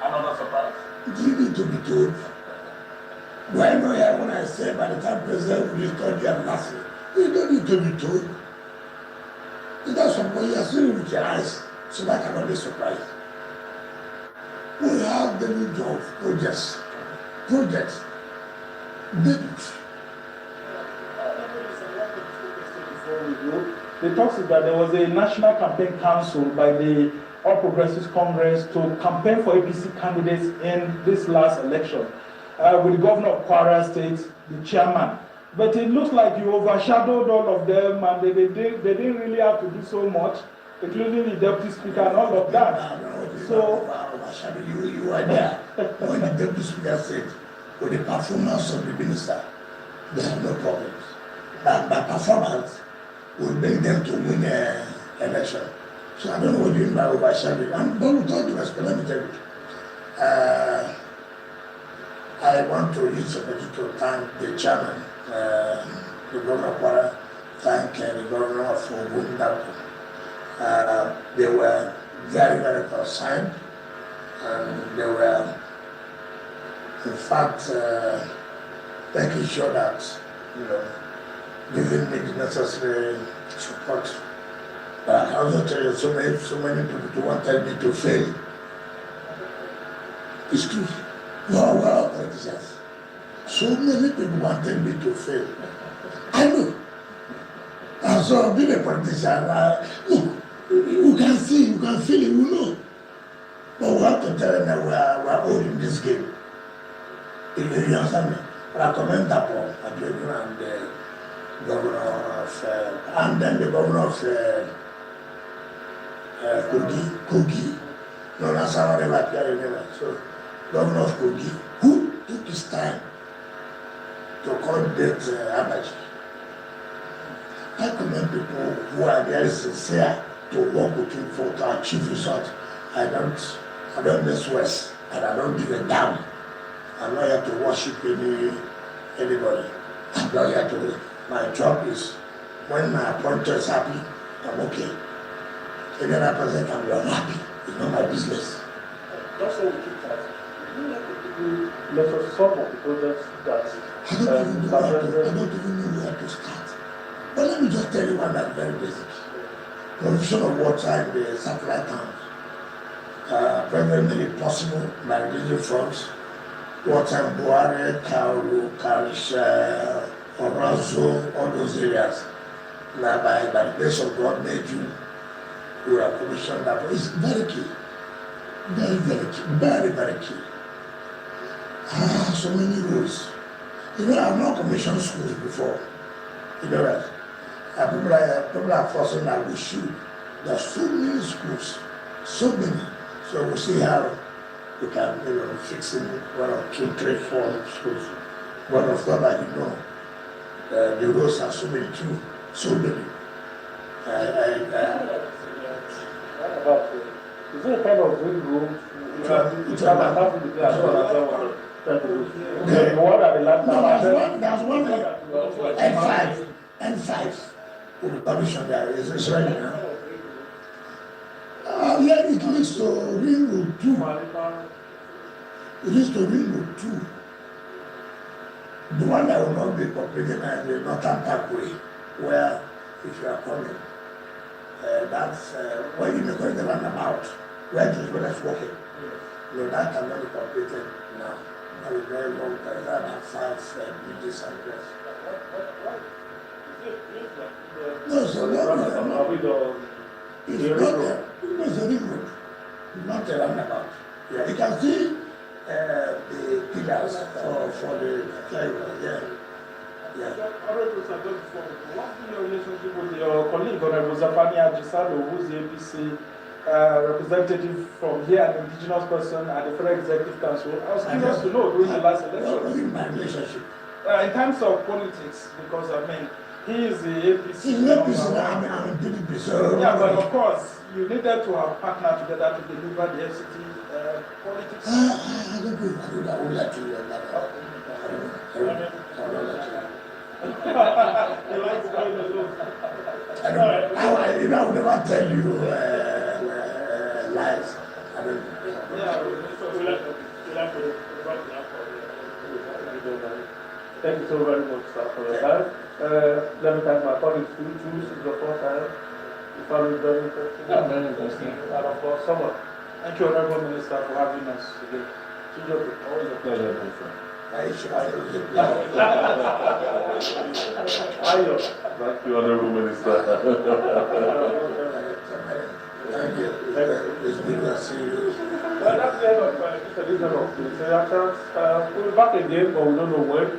Another surprise? You need to be told. Do I know here when I say by the time President will restore you and nothing? You don't need to be told. That's what you are seeing with your eyes, so that cannot be surprised. We have the new job projects. The talks is that there was a national campaign council by the All Progressives Congress to campaign for APC candidates in this last election, with the governor of Kwara State, the chairman. But it looks like you overshadowed all of them, and they didn't really have to do so much, including the deputy speaker and all of that. So you were there when the deputy speaker said, with the performance of the minister, they have no problems. But by performance will make them to win the election. So I don't know what you mean by overshadowing. But with all due respect, let me tell you, I want to use the opportunity to thank the chairman, the governor of Kwara, thank the governor of Abuja. They were very, very concerned, and they were, in fact, making sure that, giving me the necessary support. But I can also tell you, so many people wanted me to fail. It's true. We are all politicians. So many people wanted me to fail. I know. And so being a politician, look, you can see, you can feel it, you know. But we have to tell them that we are all in this game. You understand me? But I commend Tapo, Abuja, and the governor of, and then the governor of Kogi. No, that's how they were carrying. So, governor of Kogi, who took his time to coordinate Abuja. I commend people who are very sincere to work with him to achieve results. I don't miss West, and I don't give a damn. I'm not here to worship anybody. I'm not here to. My job is when my appointer is happy, I'm okay. And then I present, I'm not happy. It's not my business. That's how we keep that. Let us some of the projects that I don't even know where to start. But let me just tell you one that's very basic. Provision of water in the satellite towns. President made it possible by releasing funds. Water in Buhari, Kauru, Karisha, Orazo, all those areas. Now by the grace of God made you, we are commissioned that. It's very key. Very, very key. Very, very key. So many rules. You know, I've not commissioned schools before. You know that. People are forcing that we should. There are so many schools. So many. So we'll see how we can, fix it. 1 or 2, 3, 4 schools. But of course, like you know, the rules are so many too. So many. What about is there a kind of ring room? The one at the last No, there's one N5 will be commissioned there. It's ready now. Yeah, it leads to Ring Road 2. It leads to Ring Road 2. The one that will not be completed is the Northern Parkway, where if you are coming, that's where you may go in the roundabout, where the is walking. No, that cannot be completed now. That is very long. That has 5 bridges and rest. No, so it's not there. It's a ring road, not a roundabout. Yeah, you can see the pillars for the flyover. Yeah. What's your relationship with your colleague, Honorable Zafani Ajisado, who's the APC representative from here, an indigenous person at the Federal Executive Council? I was curious to know during the last election. What is my relationship? In terms of politics, because he is the APC. He's the APC, I'm a PDP, so... Yeah, but of course, you needed to have partnered together to deliver the FCT politics. I don't know. I would like to hear that. I don't know. I would never tell you lies. I don't know. Thank you so very much, sir, for your time. Let me thank my colleagues too. This is the first time. You found it very interesting. Yeah, very interesting. And of course, someone. Thank you, Honorable Minister, for having us today. Always a pleasure, my friend. Thank you, Honorable Minister. Thank you. It's good to see you. Well, that's the end of this edition of the interactions. We'll be back again, but we don't know when.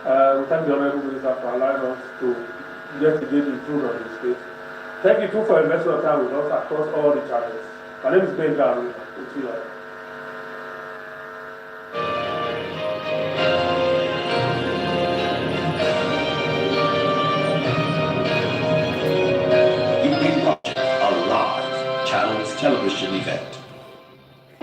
We thank the Honorable Minister for allowing us to get again improved on the stage. Thank you too for investing your time with us across all the channels. My name is Ben Gary. We'll see you later.